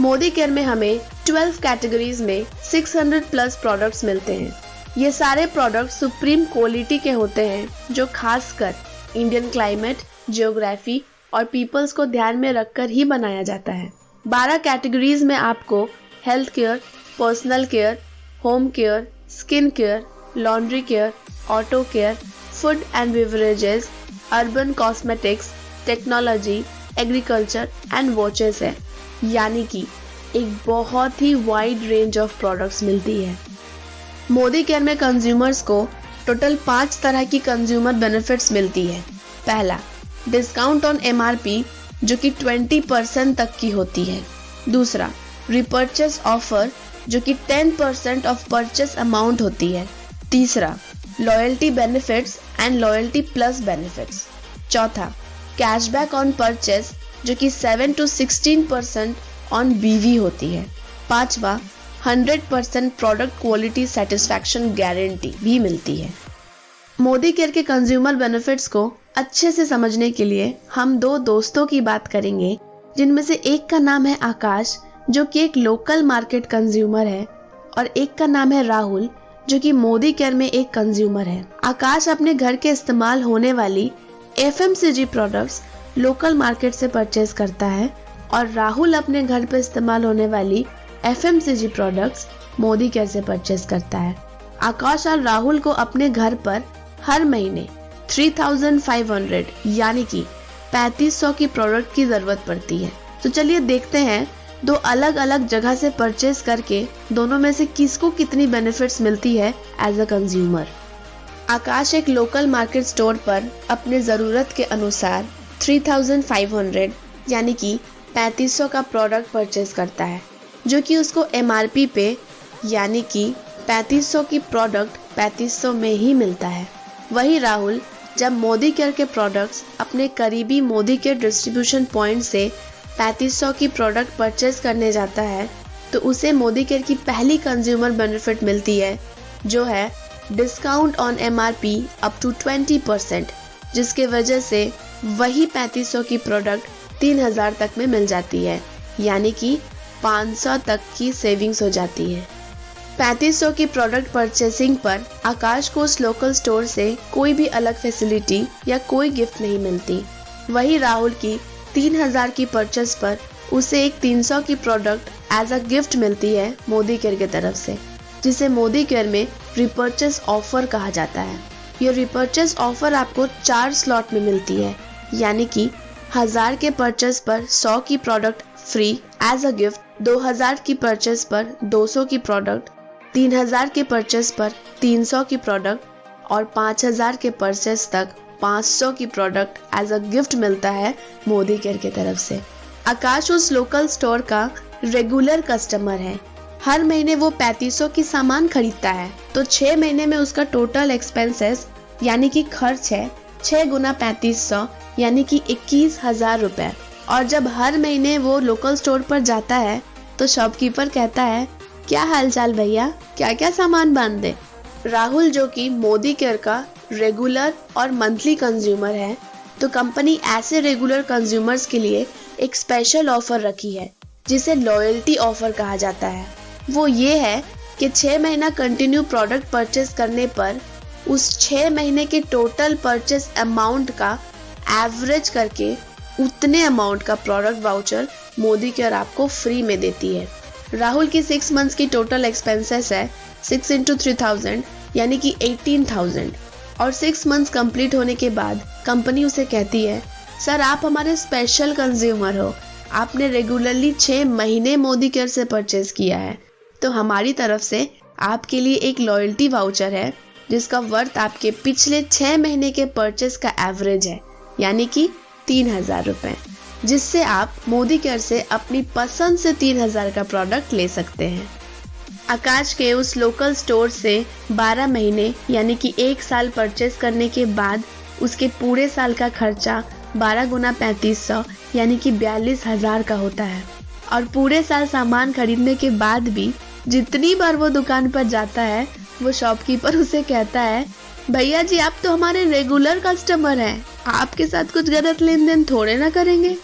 Modi care में हमें 12 categories में 600 प्लस प्रोडक्ट्स मिलते हैं। ये सारे प्रोडक्ट्स सुप्रीम क्वालिटी के होते हैं जो खासकर इंडियन क्लाइमेट, जियोग्राफी और पीपल्स को ध्यान में रखकर ही बनाया जाता है। 12 कैटेगरीज में आपको health care, personal care, home care, skin care, laundry care, auto care, food and beverages, urban cosmetics, technology, agriculture and watches है, यानी कि एक बहुत ही वाइड रेंज ऑफ प्रोडक्ट्स मिलती है। मोदी केयर में कंज्यूमर्स को टोटल 5 तरह की कंज्यूमर बेनिफिट्स मिलती है। पहला, डिस्काउंट ऑन MRP जो कि 20% तक की होती है। दूसरा, रिपर्चेस ऑफर जो कि 10% ऑफ परचेस अमाउंट होती है। तीसरा, loyalty benefits and loyalty plus benefits. चौथा, कैशबैक ऑन परचेस जो कि 7 to 16% ऑन BV होती है। पांचवा, 100% प्रोडक्ट क्वालिटी सेटिस्फैक्शन गारंटी भी मिलती है। मोदी केयर के कंज्यूमर बेनिफिट्स को अच्छे से समझने के लिए हम 2 दोस्तों की बात करेंगे, जिनमें से एक का नाम है आकाश जो कि एक लोकल मार्केट कंज्यूमर है और एक का नाम है राहुल जो कि मोदी केयर में एक कंज्यूमर है। आकाश अपने घर के इस्तेमाल होने वाली FMCG प्रोडक्ट्स लोकल मार्केट से परचेज करता है और राहुल अपने घर पर इस्तेमाल होने वाली FMCG प्रोडक्ट्स मोदी केयर से परचेज करता है। आकाश और राहुल को अपने घर पर हर महीने 3500 यानी कि 3500 की प्रोडक्ट की जरूरत पड़ती है। तो चलिए देखते हैं 2 अलग अलग जगह से परचेज करके दोनों में से किसको कितनी बेनिफिट्स मिलती है एज अ कंज्यूमर। आकाश एक लोकल मार्केट स्टोर पर अपने ज़रूरत के अनुसार 3500 यानी कि 3500 का प्रोडक्ट परचेज करता है, जो कि उसको MRP पे यानी कि 3500 की प्रोडक्ट 3500 में ही मिलता है। वही राहुल जब मोदी केयर के प्रोडक्ट्स अपने करीबी मोदी केयर डिस्ट्रीब्यूशन पॉइंट से 3500 की प्रोडक्ट परचेज करने जाता है तो उसे मोदी केयर की पहली कंज्यूमर बेनिफिट मिलती है, जो है discount on MRP up to 20%, जिसके वजह से वही 3500 की प्रोडक्ट 3000 तक में मिल जाती है, यानी कि 500 तक की सेविंग्स हो जाती है। 3500 की प्रोडक्ट परचेसिंग पर आकाश को उस लोकल स्टोर से कोई भी अलग फैसिलिटी या कोई गिफ्ट नहीं मिलती। वही राहुल की 3000 की परचेस पर उसे एक 300 की प्रोडक्ट एज अ गिफ्ट मिलती है मोदी केयर की तरफ से, जिसे मोदी केयर में रिपर्चेस ऑफर कहा जाता है। ये रिपर्चेस ऑफर आपको 4 स्लॉट में मिलती है, यानी कि 1000 के परचेस पर 100 की product free as a gift, 2000 की परचेस पर 200 की प्रोडक्ट, 3000 के परचेस पर 300 की प्रोडक्ट और 5000 के परचेस तक 500 की प्रोडक्ट एज अ गिफ्ट मिलता है मोदी केयर की तरफ से। आकाश उस लोकल स्टोर का रेगुलर कस्टमर है। हर महीने वो 3500 की सामान खरीदता है, तो 6 महीने में उसका टोटल एक्सपेंसेस यानी कि खर्च है 6 गुना 3500 यानी कि 21,000 रुपए। और जब हर महीने वो लोकल स्टोर पर जाता है तो शॉपकीपर कहता है, क्या हालचाल भैया, क्या क्या सामान बांध दे। राहुल जो कि मोदी केयर का रेगुलर और मंथली कंज्यूमर है, तो कंपनी ऐसे रेगुलर कंज्यूमर्स के लिए एक स्पेशल ऑफर रखी है जिसे लॉयल्टी ऑफर कहा जाता है। वो ये है कि 6 महीना कंटिन्यू प्रोडक्ट परचेस करने पर उस 6 महीने के टोटल परचेस अमाउंट का एवरेज करके उतने अमाउंट का प्रोडक्ट वाउचर मोदी केयर आपको फ्री में देती है। राहुल की 6 मंथ्स की टोटल एक्सपेंसेस है 6 into 3000 यानी कि 18,000 और 6 मंथ्स कंप्लीट होने के बाद कंपनी उसे कहती है, सर आप हमारे स्पेशल कंज्यूमर हो, आपने रेगुलरली 6 महीने मोदी केयर से परचेज किया है, तो हमारी तरफ से आपके लिए एक लॉयल्टी वाउचर है जिसका वर्थ आपके पिछले 6 महीने के परचेज का एवरेज है, यानी कि 3000 रुपए, जिससे आप मोदी केयर से अपनी पसंद से 3000 का प्रोडक्ट ले सकते हैं। आकाश के उस लोकल स्टोर से 12 महीने यानी कि 1 साल परचेज करने के बाद उसके पूरे साल का खर्चा 12 गुना 3500 यानी कि 42,000 का होता है। और पूरे साल सामान खरीदने के बाद भी जितनी बार वो दुकान पर जाता है, वो शॉपकीपर उसे कहता है, भैया जी आप तो हमारे रेगुलर कस्टमर हैं, आपके साथ कुछ गलत लेन देन थोड़े ना करेंगे।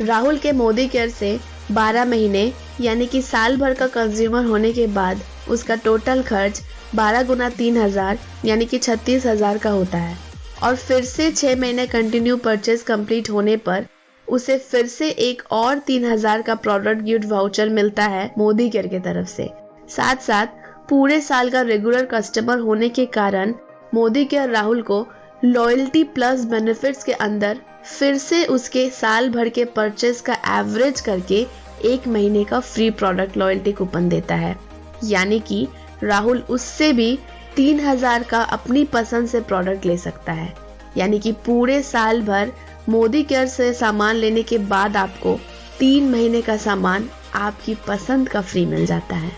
राहुल के मोदी केयर से 12 महीने यानी कि साल भर का कंज्यूमर होने के बाद उसका टोटल खर्च 12 गुना 3000 यानी कि 36,000 का होता है। और फिर से 6 महीने कंटिन्यू परचेज कंप्लीट होने पर उसे फिर से एक और 3000 का प्रोडक्ट गिफ्ट वाउचर मिलता है मोदी केयर की तरफ से। साथ साथ पूरे साल का रेगुलर कस्टमर होने के कारण मोदी केयर राहुल को लॉयल्टी प्लस बेनिफिट्स के अंदर फिर से उसके साल भर के परचेज का एवरेज करके 1 महीने का फ्री प्रोडक्ट लॉयल्टी कूपन देता है। यानी कि राहुल उससे भी 3000 का अपनी पसंद से प्रोडक्ट ले सकता है। यानी कि पूरे साल भर मोदी केयर से सामान लेने के बाद आपको 3 महीने का सामान आपकी पसंद का फ्री मिल जाता है।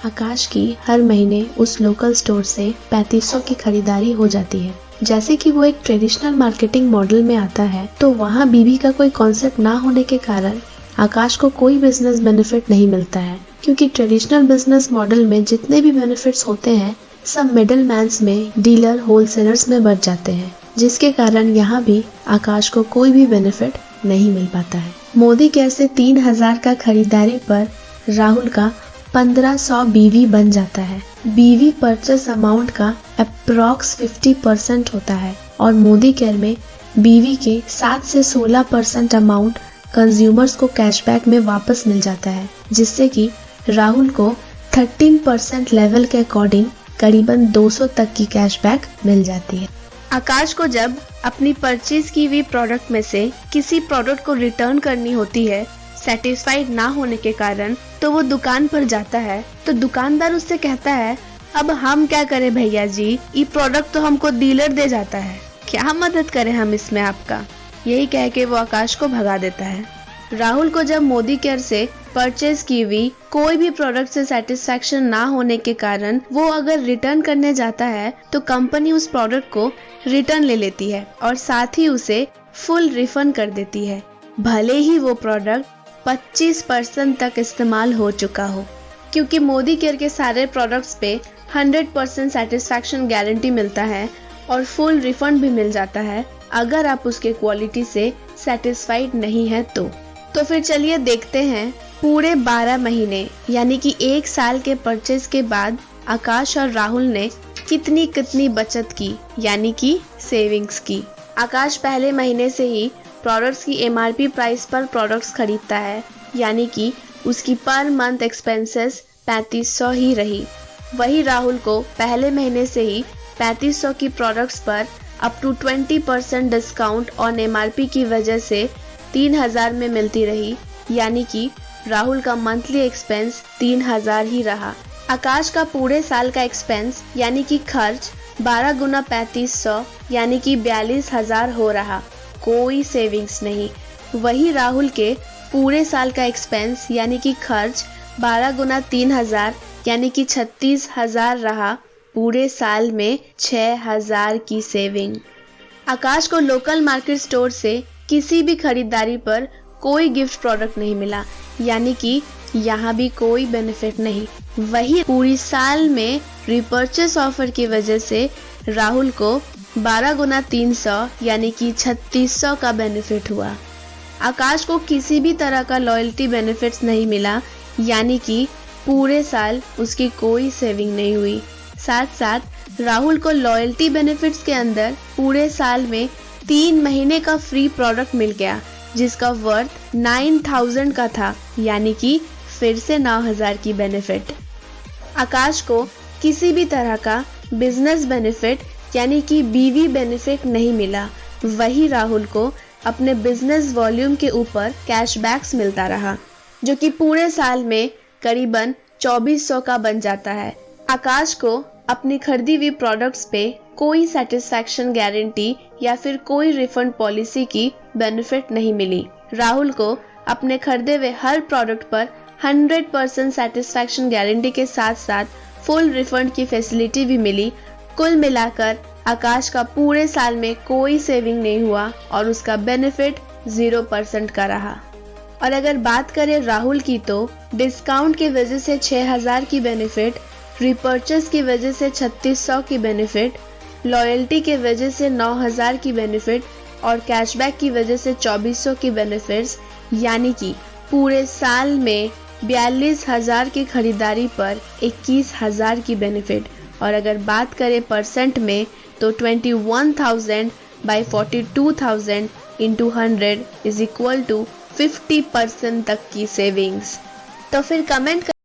आकाश की हर महीने उस लोकल स्टोर से 3500 की खरीदारी हो जाती है। जैसे कि वो एक ट्रेडिशनल मार्केटिंग मॉडल में आता है, तो वहाँ बीवी का कोई कॉन्सेप्ट ना होने के कारण आकाश को कोई बिजनेस बेनिफिट नहीं मिलता है, क्योंकि ट्रेडिशनल बिजनेस मॉडल में जितने भी बेनिफिट्स होते हैं सब मिडिल मैन्स में, डीलर, होलसेलर्स में बच जाते हैं, जिसके कारण यहाँ भी आकाश को कोई भी बेनिफिट नहीं मिल पाता है। मोदी केयर से 3000 का खरीदारी पर राहुल का 1500 बीवी बन जाता है। बीवी परचेस अमाउंट का अप्रॉक्स 50% होता है और मोदी केयर में बीवी के 7 से 16% अमाउंट कंज्यूमर्स को कैशबैक में वापस मिल जाता है, जिससे कि राहुल को 13% लेवल के अकॉर्डिंग करीबन 200 तक की कैशबैक मिल जाती है। आकाश को जब अपनी परचेज की हुई प्रोडक्ट में से किसी प्रोडक्ट को रिटर्न करनी होती है सेटिस्फाइड ना होने के कारण, तो वो दुकान पर जाता है तो दुकानदार उससे कहता है, अब हम क्या करें भैया जी, ये प्रोडक्ट तो हमको डीलर दे जाता है, क्या मदद करें हम इसमें आपका। यही कह के वो आकाश को भगा देता है। राहुल को जब मोदी केयर से परचेज की हुई कोई भी प्रोडक्ट से सेटिस्फैक्शन ना होने के कारण वो अगर रिटर्न करने जाता है तो कंपनी उस प्रोडक्ट को रिटर्न ले लेती है और साथ ही उसे फुल रिफंड कर देती है, भले ही वो प्रोडक्ट 25% तक इस्तेमाल हो चुका हो। क्योंकि मोदी केयर के सारे प्रोडक्ट्स पे 100% सेटिस्फैक्शन गारंटी मिलता है और फुल रिफंड भी मिल जाता है अगर आप उसके क्वालिटी से सेटिस्फाइड नहीं है तो फिर चलिए देखते हैं पूरे 12 महीने यानी कि 1 साल के परचेज के बाद आकाश और राहुल ने कितनी बचत की, यानी कि सेविंग्स की। आकाश पहले महीने से ही प्रोडक्ट्स की MRP प्राइस पर प्रोडक्ट्स खरीदता है, यानी कि उसकी पर मंथ एक्सपेंसेस 3500 ही रही। वही राहुल को पहले महीने से ही 3500 की प्रोडक्ट्स पर up to 20% discount on MRP की वजह से 3000 में मिलती रही, यानी कि राहुल का मंथली एक्सपेंस 3000 ही रहा। आकाश का पूरे साल का एक्सपेंस यानी कि खर्च 12 गुना 3500 यानी कि 42,000 हो रहा, कोई सेविंग्स नहीं। वही राहुल के पूरे साल का एक्सपेंस यानी कि खर्च 12 गुना 3000 यानी कि 36,000 रहा, पूरे साल में 6,000 की सेविंग। आकाश को लोकल मार्केट स्टोर से किसी भी खरीदारी पर कोई गिफ्ट प्रोडक्ट नहीं मिला, यानी कि यहाँ भी कोई बेनिफिट नहीं। वही पूरी साल में रिपर्चेस ऑफर की वजह से राहुल को 12 गुना 300 यानी कि 3600 का बेनिफिट हुआ। आकाश को किसी भी तरह का लॉयल्टी बेनिफिट्स नहीं मिला, यानी कि पूरे साल उसकी कोई सेविंग नहीं हुई। साथ साथ राहुल को लॉयल्टी बेनिफिट्स के अंदर पूरे साल में 3 महीने का फ्री प्रोडक्ट मिल गया, जिसका वर्थ 9000 का था, यानी कि फिर से 9000 की बेनिफिट। आकाश को किसी भी तरह का बिजनेस बेनिफिट यानी कि बीवी बेनिफिट नहीं मिला। वही राहुल को अपने बिजनेस वॉल्यूम के ऊपर कैशबैक्स मिलता रहा, जो कि पूरे साल में करीबन 2400 का बन जाता है। आकाश को अपनी खरीदी हुई प्रोडक्ट्स पे कोई सेटिस्फैक्शन गारंटी या फिर कोई रिफंड पॉलिसी की बेनिफिट नहीं मिली। राहुल को अपने खरीदे हुए हर प्रोडक्ट पर 100% सेटिस्फैक्शन गारंटी के साथ साथ फुल रिफंड की फैसिलिटी भी मिली। कुल मिलाकर आकाश का पूरे साल में कोई सेविंग नहीं हुआ और उसका बेनिफिट 0% का रहा। और अगर बात करें राहुल की, तो डिस्काउंट की वजह से 6000 की बेनिफिट, रिपर्चेस की वजह से 3600 की बेनिफिट, लॉयल्टी की वजह से 9000 की बेनिफिट और कैशबैक की वजह से 2400 की बेनिफिट्स, यानी कि पूरे साल में 42,000 की खरीदारी पर 21,000 की बेनिफिट। और अगर बात करें परसेंट में तो 21,000 by 42,000 into 100 is equal to 50% तक की सेविंग्स। तो फिर कमेंट